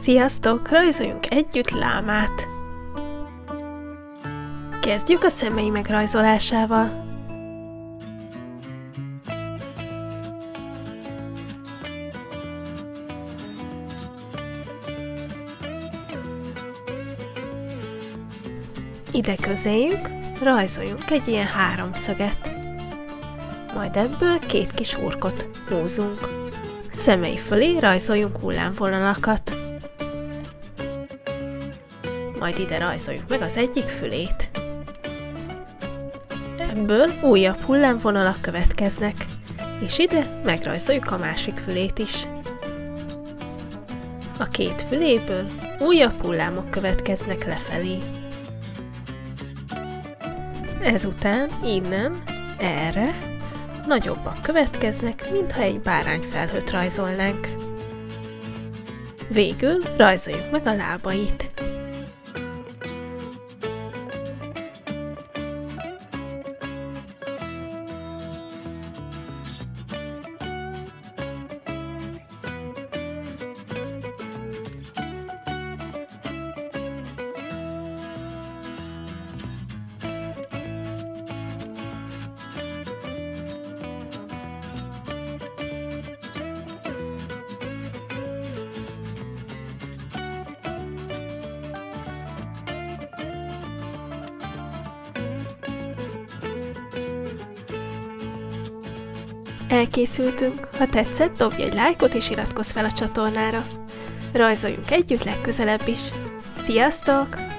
Sziasztok! Rajzoljunk együtt lámát! Kezdjük a szemei megrajzolásával. Ide közéjük rajzoljunk egy ilyen háromszöget. Majd ebből két kis hurkot húzunk. Szemei fölé rajzoljunk hullámvonalakat. Majd ide rajzoljuk meg az egyik fülét. Ebből újabb hullámvonalak következnek, és ide megrajzoljuk a másik fülét is. A két füléből újabb hullámok következnek lefelé. Ezután innen erre nagyobbak következnek, mintha egy bárányfelhőt rajzolnánk. Végül rajzoljuk meg a lábait. Elkészültünk, ha tetszett, dobj egy lájkot és iratkozz fel a csatornára. Rajzoljunk együtt legközelebb is. Sziasztok!